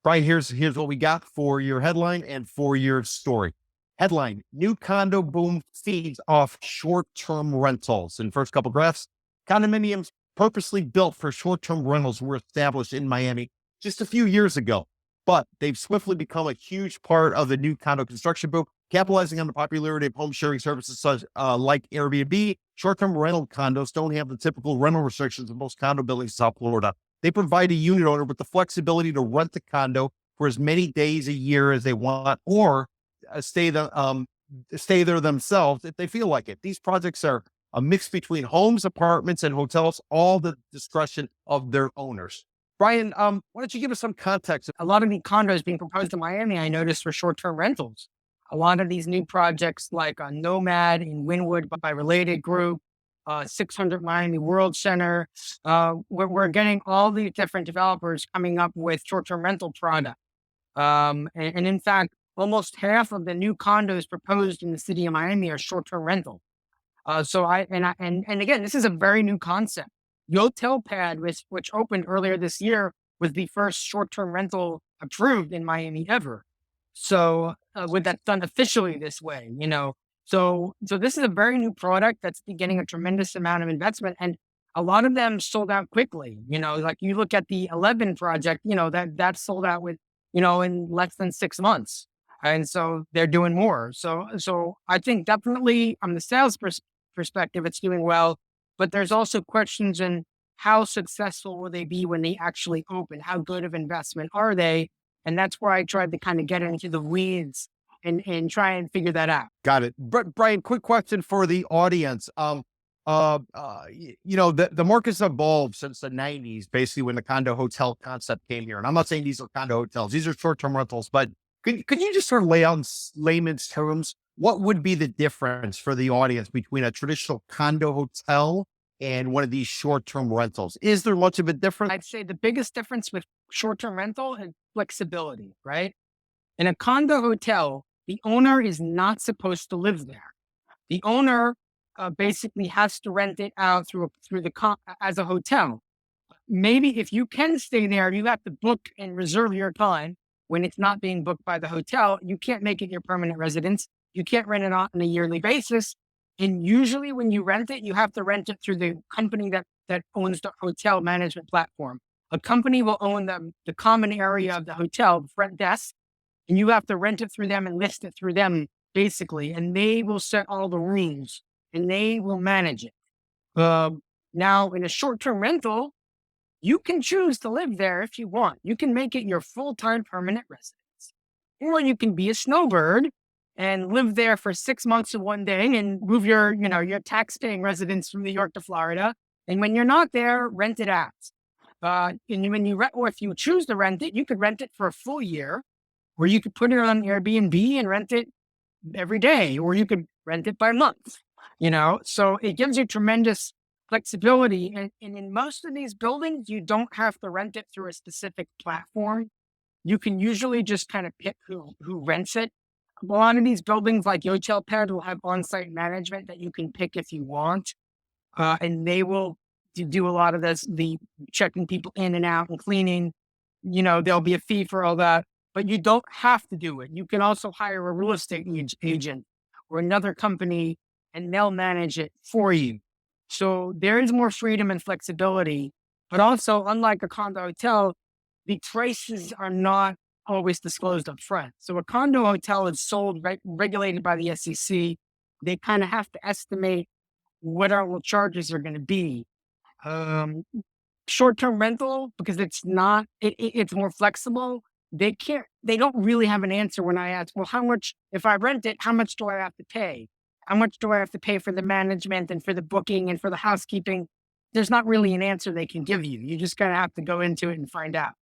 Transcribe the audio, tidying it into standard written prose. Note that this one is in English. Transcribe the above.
Brian, here's what we got for your headline and for your story. Headline: New condo boom feeds off short-term rentals. In first couple graphs, condominiums purposely built for short-term rentals were established in Miami just a few years ago, but they've swiftly become a huge part of the new condo construction boom, capitalizing on the popularity of home sharing services such like Airbnb. Short-term rental condos don't have the typical rental restrictions of most condo buildings in South Florida. They provide a unit owner with the flexibility to rent the condo for as many days a year as they want, or stay there themselves if they feel like it. These projects are a mix between homes, apartments, and hotels, all the discretion of their owners. Brian, why don't you give us some context? A lot of the condos being proposed in Miami, I noticed, for short-term rentals. A lot of these new projects like Nomad in Wynwood by Related Group, 600 Miami World Center. We're getting all these different developers coming up with short-term rental product. And in fact, almost half of the new condos proposed in the city of Miami are short-term rental. And again, this is a very new concept. Yotel Pad, which opened earlier this year, was the first short-term rental approved in Miami ever. So with that done officially this way, So this is a very new product that's getting a tremendous amount of investment, and a lot of them sold out quickly. Like you look at the 11 project, that sold out with, in less than 6 months. And so they're doing more. So I think definitely on the sales perspective, it's doing well, but there's also questions in how successful will they be when they actually open? How good of investment are they? And that's where I tried to kind of get into the weeds and try and figure that out. Got it. Brian, quick question for the audience. The market's evolved since the 90s, basically when the condo hotel concept came here. And I'm not saying these are condo hotels, these are short-term rentals, but could you just sort of lay out in layman's terms, what would be the difference for the audience between a traditional condo hotel and one of these short-term rentals? Is there much of a difference? I'd say the biggest difference with short-term rental is flexibility, right? In a condo hotel, the owner is not supposed to live there. The owner basically has to rent it out as a hotel. Maybe if you can stay there, you have to book and reserve your time. When it's not being booked by the hotel, you can't make it your permanent residence. You can't rent it out on a yearly basis. And usually when you rent it, you have to rent it through the company that owns the hotel management platform. A company will own the common area of the hotel, the front desk, and you have to rent it through them and list it through them, basically. And they will set all the rules and they will manage it. Now, in a short-term rental, you can choose to live there if you want. You can make it your full-time permanent residence. Or you can be a snowbird and live there for 6 months of one day and move your tax-paying residence from New York to Florida. And when you're not there, rent it out. Or if you choose to rent it, you could rent it for a full year, or you could put it on Airbnb and rent it every day, or you could rent it by month. So it gives you tremendous flexibility. And in most of these buildings, you don't have to rent it through a specific platform. You can usually just kind of pick who rents it. A lot of these buildings like Yotel Pad will have on-site management that you can pick if you want. And they will do a lot of the checking people in and out and cleaning. There'll be a fee for all that, but you don't have to do it. You can also hire a real estate agent or another company and they'll manage it for you. So there is more freedom and flexibility, but also unlike a condo hotel, the prices are not always disclosed up front. So a condo hotel is sold, regulated by the SEC. They kind of have to estimate what our charges are going to be. Short-term rental, because it's more flexible. They don't really have an answer when I ask, well, how much, if I rent it, how much do I have to pay? How much do I have to pay for the management and for the booking and for the housekeeping? There's not really an answer they can give you. You just kind of have to go into it and find out.